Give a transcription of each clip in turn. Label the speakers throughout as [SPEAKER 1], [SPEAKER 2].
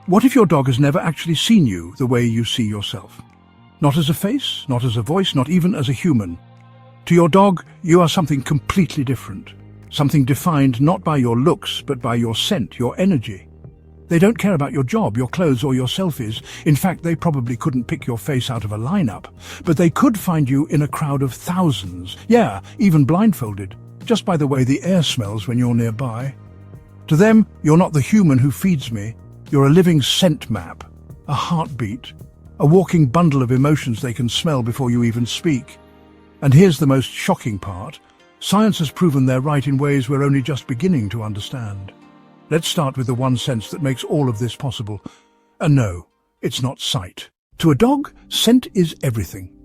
[SPEAKER 1] What if your dog has never actually seen you the way you see yourself? Not as a face, not as a voice, not even as a human. To your dog, you are something completely different. Something defined not by your looks, but by your scent, your energy. They don't care about your job, your clothes, or your selfies. In fact, they probably couldn't pick your face out of a lineup. But they could find you in a crowd of thousands. Yeah, even blindfolded, just by the way the air smells when you're nearby. To them, you're not the human who feeds me. You're a living scent map, a heartbeat, a walking bundle of emotions they can smell before you even speak. And here's the most shocking part. Science has proven they're right in ways we're only just beginning to understand. Let's start with the one sense that makes all of this possible. And no, it's not sight. To a dog, scent is everything.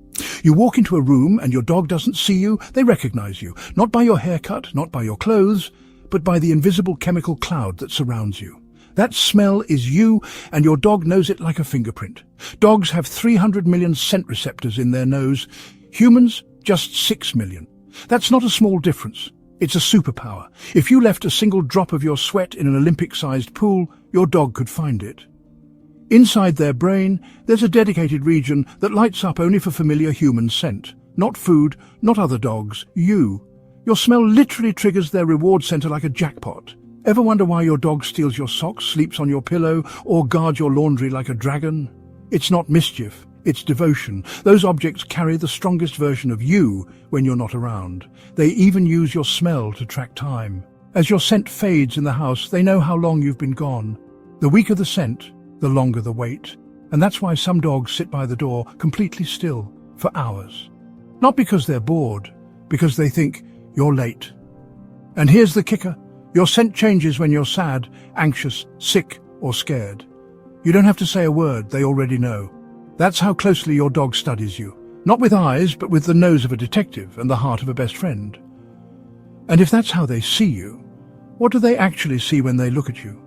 [SPEAKER 1] You walk into a room and your dog doesn't see you, they recognize you. Not by your haircut, not by your clothes, but by the invisible chemical cloud that surrounds you. That smell is you, and your dog knows it like a fingerprint. Dogs have 300 million scent receptors in their nose. Humans, just 6 million. That's not a small difference. It's a superpower. If you left a single drop of your sweat in an Olympic-sized pool, your dog could find it. Inside their brain, there's a dedicated region that lights up only for familiar human scent. Not food, not other dogs, you. Your smell literally triggers their reward center like a jackpot. Ever wonder why your dog steals your socks, sleeps on your pillow, or guards your laundry like a dragon? It's not mischief. It's devotion. Those objects carry the strongest version of you when you're not around. They even use your smell to track time. As your scent fades in the house, they know how long you've been gone. The weaker the scent, the longer the wait. And that's why some dogs sit by the door completely still for hours. Not because they're bored, because they think you're late. And here's the kicker. Your scent changes when you're sad, anxious, sick, or scared. You don't have to say a word, they already know. That's how closely your dog studies you. Not with eyes, but with the nose of a detective and the heart of a best friend. And if that's how they see you, what do they actually see when they look at you?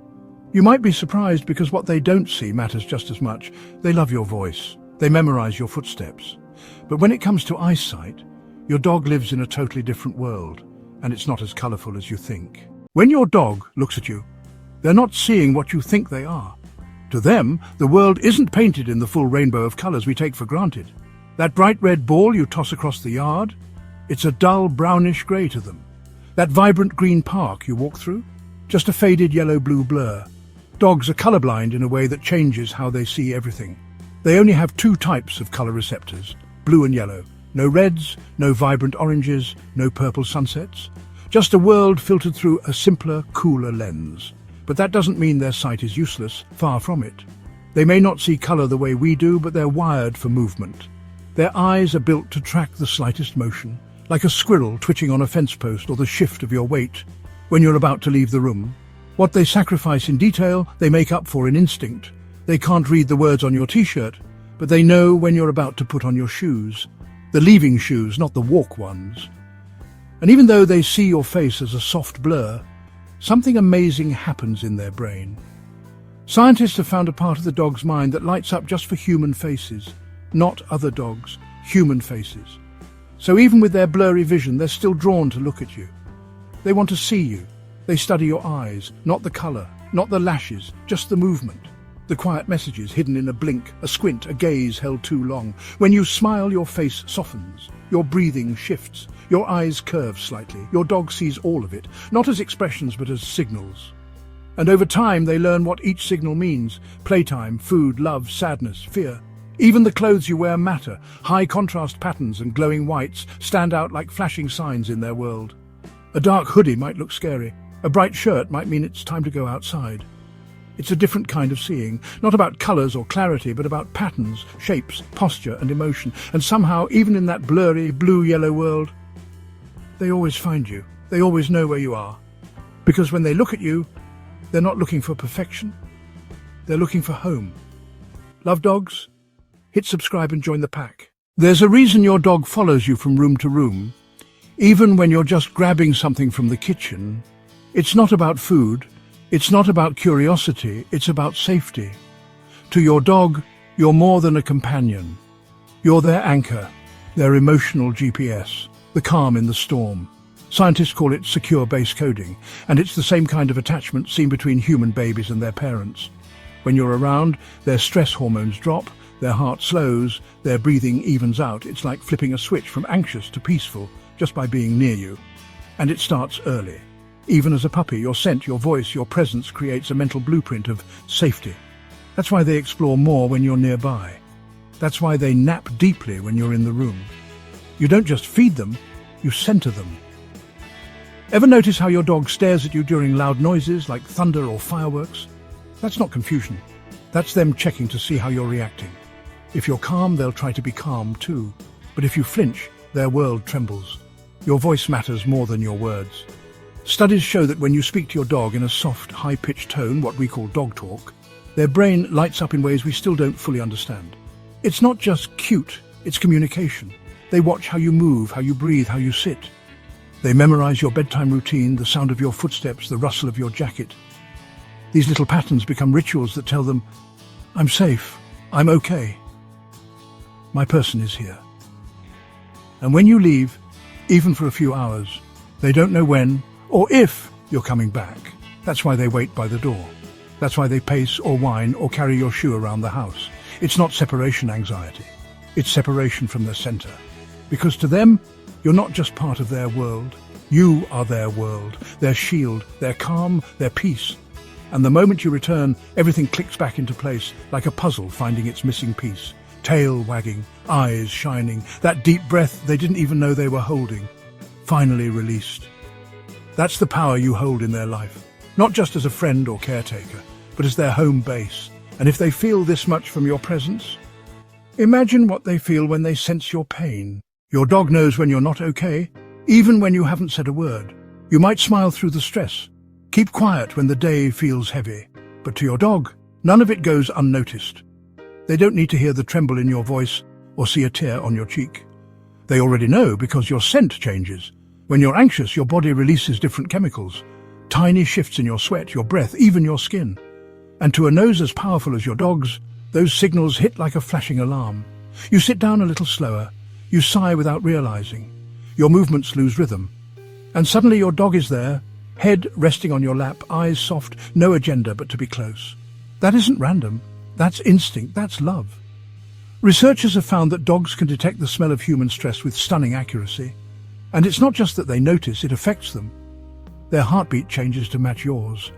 [SPEAKER 1] You might be surprised because what they don't see matters just as much. They love your voice. They memorize your footsteps. But when it comes to eyesight, your dog lives in a totally different world, and it's not as colorful as you think. When your dog looks at you, they're not seeing what you think they are. To them, the world isn't painted in the full rainbow of colors we take for granted. That bright red ball you toss across the yard, it's a dull brownish gray to them. That vibrant green park you walk through, just a faded yellow-blue blur. Dogs are colorblind in a way that changes how they see everything. They only have 2 types of color receptors, blue and yellow. No reds, no vibrant oranges, no purple sunsets. Just a world filtered through a simpler, cooler lens. But that doesn't mean their sight is useless, far from it. They may not see color the way we do, but they're wired for movement. Their eyes are built to track the slightest motion, like a squirrel twitching on a fence post or the shift of your weight when you're about to leave the room. What they sacrifice in detail, they make up for in instinct. They can't read the words on your t-shirt, but they know when you're about to put on your shoes. The leaving shoes, not the walk ones. And even though they see your face as a soft blur, something amazing happens in their brain. Scientists have found a part of the dog's mind that lights up just for human faces, not other dogs, human faces. So even with their blurry vision, they're still drawn to look at you. They want to see you. They study your eyes, not the color, not the lashes, just the movement. The quiet messages hidden in a blink, a squint, a gaze held too long. When you smile, your face softens. Your breathing shifts. Your eyes curve slightly. Your dog sees all of it, not as expressions but as signals. And over time they learn what each signal means. Playtime, food, love, sadness, fear. Even the clothes you wear matter. High contrast patterns and glowing whites stand out like flashing signs in their world. A dark hoodie might look scary. A bright shirt might mean it's time to go outside. It's a different kind of seeing, not about colors or clarity, but about patterns, shapes, posture and emotion. And somehow, even in that blurry, blue-yellow world, they always find you. They always know where you are. Because when they look at you, they're not looking for perfection. They're looking for home. Love dogs? Hit subscribe and join the pack. There's a reason your dog follows you from room to room. Even when you're just grabbing something from the kitchen, it's not about food. It's not about curiosity, it's about safety. To your dog, you're more than a companion. You're their anchor, their emotional GPS, the calm in the storm. Scientists call it secure base coding, and it's the same kind of attachment seen between human babies and their parents. When you're around, their stress hormones drop, their heart slows, their breathing evens out. It's like flipping a switch from anxious to peaceful just by being near you. And it starts early. Even as a puppy, your scent, your voice, your presence creates a mental blueprint of safety. That's why they explore more when you're nearby. That's why they nap deeply when you're in the room. You don't just feed them, you center them. Ever notice how your dog stares at you during loud noises like thunder or fireworks? That's not confusion. That's them checking to see how you're reacting. If you're calm, they'll try to be calm too. But if you flinch, their world trembles. Your voice matters more than your words. Studies show that when you speak to your dog in a soft, high-pitched tone, what we call dog talk, their brain lights up in ways we still don't fully understand. It's not just cute, it's communication. They watch how you move, how you breathe, how you sit. They memorize your bedtime routine, the sound of your footsteps, the rustle of your jacket. These little patterns become rituals that tell them, I'm safe, I'm okay. My person is here. And when you leave, even for a few hours, they don't know when or if you're coming back. That's why they wait by the door. That's why they pace or whine or carry your shoe around the house. It's not separation anxiety. It's separation from the center. Because to them, you're not just part of their world. You are their world, their shield, their calm, their peace. And the moment you return, everything clicks back into place, like a puzzle finding its missing piece. Tail wagging, eyes shining, that deep breath they didn't even know they were holding, finally released. That's the power you hold in their life, not just as a friend or caretaker, but as their home base. And if they feel this much from your presence, imagine what they feel when they sense your pain. Your dog knows when you're not okay, even when you haven't said a word. You might smile through the stress, keep quiet when the day feels heavy, but to your dog, none of it goes unnoticed. They don't need to hear the tremble in your voice or see a tear on your cheek. They already know because your scent changes. When you're anxious, your body releases different chemicals. Tiny shifts in your sweat, your breath, even your skin. And to a nose as powerful as your dog's, those signals hit like a flashing alarm. You sit down a little slower. You sigh without realizing. Your movements lose rhythm. And suddenly your dog is there, head resting on your lap, eyes soft, no agenda but to be close. That isn't random. That's instinct. That's love. Researchers have found that dogs can detect the smell of human stress with stunning accuracy. And it's not just that they notice, it affects them. Their heartbeat changes to match yours.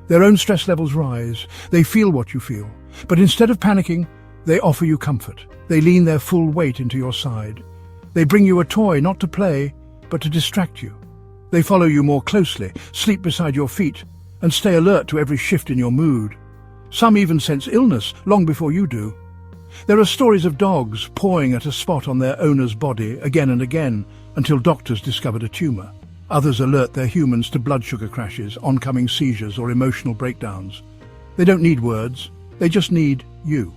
[SPEAKER 1] Their own stress levels rise. They feel what you feel. But instead of panicking, they offer you comfort. They lean their full weight into your side. They bring you a toy, not to play, but to distract you. They follow you more closely, sleep beside your feet, and stay alert to every shift in your mood. Some even sense illness long before you do. There are stories of dogs pawing at a spot on their owner's body again and again until doctors discovered a tumor. Others alert their humans to blood sugar crashes, oncoming seizures, or emotional breakdowns. They don't need words, they just need you.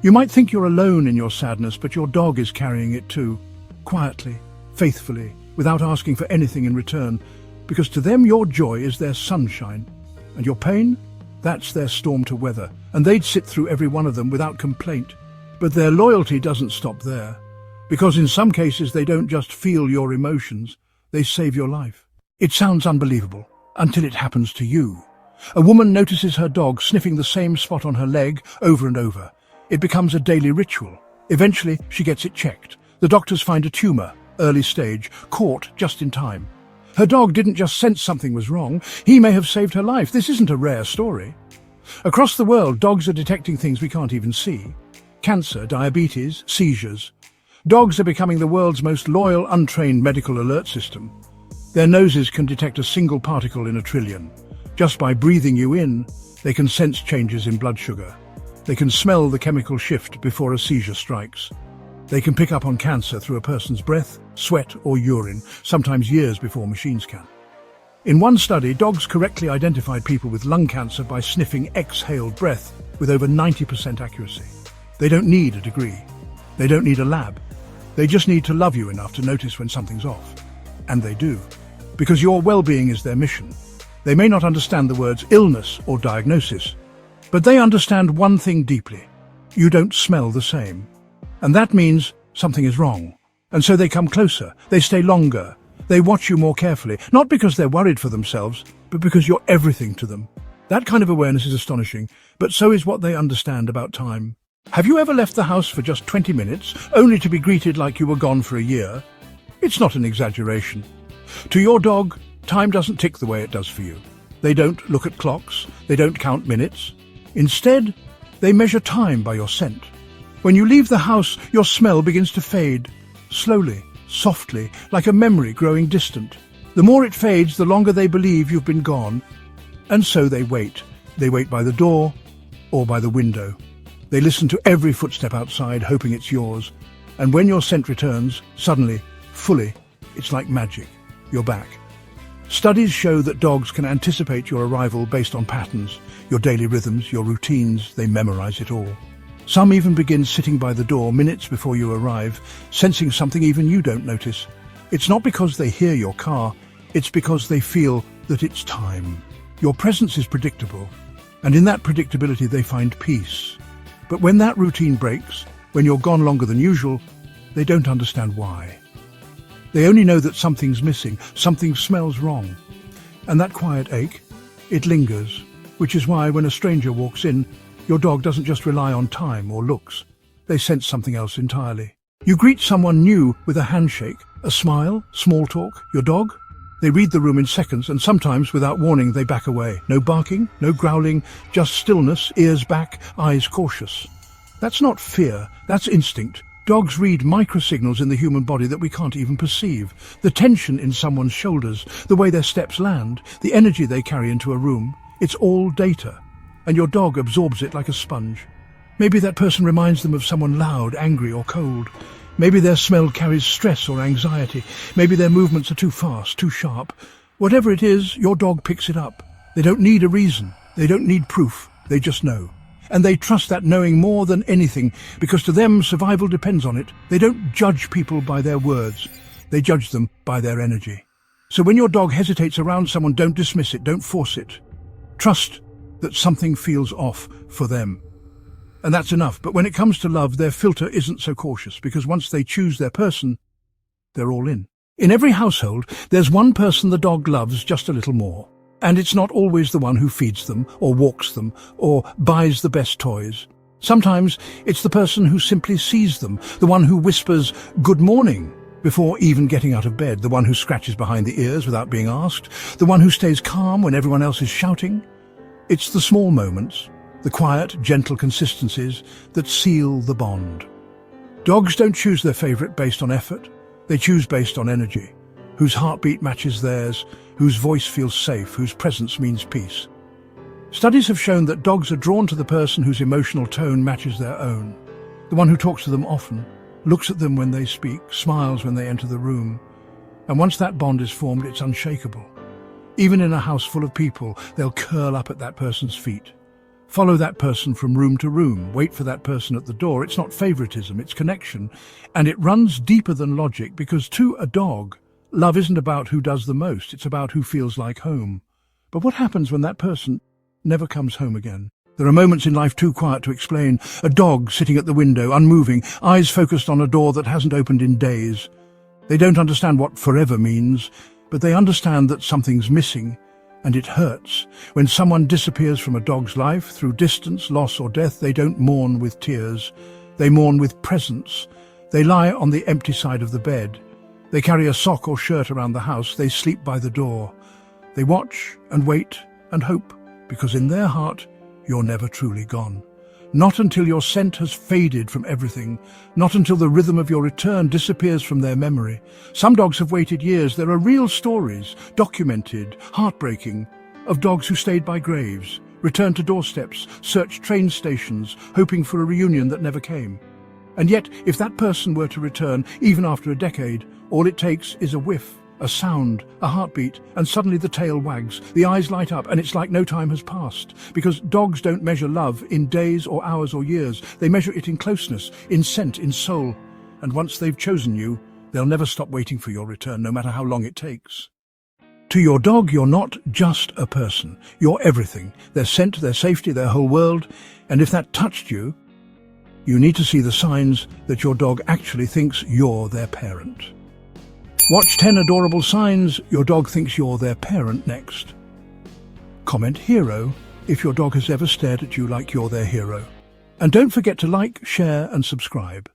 [SPEAKER 1] You might think you're alone in your sadness, but your dog is carrying it too. Quietly, faithfully, without asking for anything in return, because to them your joy is their sunshine, and your pain, that's their storm to weather, and they'd sit through every one of them without complaint. But their loyalty doesn't stop there, because in some cases they don't just feel your emotions, they save your life. It sounds unbelievable, until it happens to you. A woman notices her dog sniffing the same spot on her leg over and over. It becomes a daily ritual. Eventually, she gets it checked. The doctors find a tumor, early stage, caught just in time. Her dog didn't just sense something was wrong, he may have saved her life. This isn't a rare story. Across the world, dogs are detecting things we can't even see. Cancer, diabetes, seizures. Dogs are becoming the world's most loyal, untrained medical alert system. Their noses can detect a single particle in a trillion. Just by breathing you in, they can sense changes in blood sugar. They can smell the chemical shift before a seizure strikes. They can pick up on cancer through a person's breath, sweat or urine, sometimes years before machines can. In one study, dogs correctly identified people with lung cancer by sniffing exhaled breath with over 90% accuracy. They don't need a degree. They don't need a lab. They just need to love you enough to notice when something's off. And they do. Because your well-being is their mission. They may not understand the words illness or diagnosis, but they understand one thing deeply. You don't smell the same. And that means something is wrong. And so they come closer, they stay longer, they watch you more carefully, not because they're worried for themselves, but because you're everything to them. That kind of awareness is astonishing, but so is what they understand about time. Have you ever left the house for just 20 minutes, only to be greeted like you were gone for a year? It's not an exaggeration. To your dog, time doesn't tick the way it does for you. They don't look at clocks, they don't count minutes. Instead, they measure time by your scent. When you leave the house, your smell begins to fade, slowly, softly, like a memory growing distant. The more it fades, the longer they believe you've been gone. And so they wait. They wait by the door or by the window. They listen to every footstep outside, hoping it's yours. And when your scent returns, suddenly, fully, it's like magic. You're back. Studies show that dogs can anticipate your arrival based on patterns, your daily rhythms, your routines. They memorize it all. Some even begin sitting by the door minutes before you arrive, sensing something even you don't notice. It's not because they hear your car, it's because they feel that it's time. Your presence is predictable, and in that predictability they find peace. But when that routine breaks, when you're gone longer than usual, they don't understand why. They only know that something's missing, something smells wrong. And that quiet ache, it lingers, which is why when a stranger walks in, your dog doesn't just rely on time or looks. They sense something else entirely. You greet someone new with a handshake, a smile, small talk. Your dog? They read the room in seconds, and sometimes, without warning, they back away. No barking, no growling, just stillness, ears back, eyes cautious. That's not fear, that's instinct. Dogs read microsignals in the human body that we can't even perceive. The tension in someone's shoulders, the way their steps land, the energy they carry into a room. It's all data, and your dog absorbs it like a sponge. Maybe that person reminds them of someone loud, angry or cold. Maybe their smell carries stress or anxiety. Maybe their movements are too fast, too sharp. Whatever it is, your dog picks it up. They don't need a reason. They don't need proof. They just know. And they trust that knowing more than anything, because to them, survival depends on it. They don't judge people by their words. They judge them by their energy. So when your dog hesitates around someone, don't dismiss it. Don't force it. Trust that something feels off for them. And that's enough. But when it comes to love, their filter isn't so cautious, because once they choose their person, they're all in. In every household, there's one person the dog loves just a little more. And it's not always the one who feeds them, or walks them, or buys the best toys. Sometimes it's the person who simply sees them, the one who whispers, "Good morning," before even getting out of bed, the one who scratches behind the ears without being asked, the one who stays calm when everyone else is shouting. It's the small moments, the quiet, gentle consistencies that seal the bond. Dogs don't choose their favorite based on effort. They choose based on energy, whose heartbeat matches theirs, whose voice feels safe, whose presence means peace. Studies have shown that dogs are drawn to the person whose emotional tone matches their own, the one who talks to them often, looks at them when they speak, smiles when they enter the room. And once that bond is formed, it's unshakable. Even in a house full of people, they'll curl up at that person's feet. Follow that person from room to room, wait for that person at the door. It's not favoritism, it's connection. And it runs deeper than logic, because to a dog, love isn't about who does the most, it's about who feels like home. But what happens when that person never comes home again? There are moments in life too quiet to explain. A dog sitting at the window, unmoving, eyes focused on a door that hasn't opened in days. They don't understand what forever means, but they understand that something's missing, and it hurts. When someone disappears from a dog's life, through distance, loss or death, they don't mourn with tears. They mourn with presence. They lie on the empty side of the bed. They carry a sock or shirt around the house. They sleep by the door. They watch and wait and hope, because in their heart, you're never truly gone. Not until your scent has faded from everything, not until the rhythm of your return disappears from their memory. Some dogs have waited years. There are real stories, documented, heartbreaking, of dogs who stayed by graves, returned to doorsteps, searched train stations, hoping for a reunion that never came. And yet, if that person were to return, even after a decade, all it takes is a whiff, a sound, a heartbeat, and suddenly the tail wags, the eyes light up, and it's like no time has passed. Because dogs don't measure love in days or hours or years. They measure it in closeness, in scent, in soul. And once they've chosen you, they'll never stop waiting for your return, no matter how long it takes. To your dog, you're not just a person. You're everything. Their scent, their safety, their whole world. And if that touched you, you need to see the signs that your dog actually thinks you're their parent. Watch 10 adorable signs your dog thinks you're their parent next. Comment hero if your dog has ever stared at you like you're their hero. And don't forget to like, share and subscribe.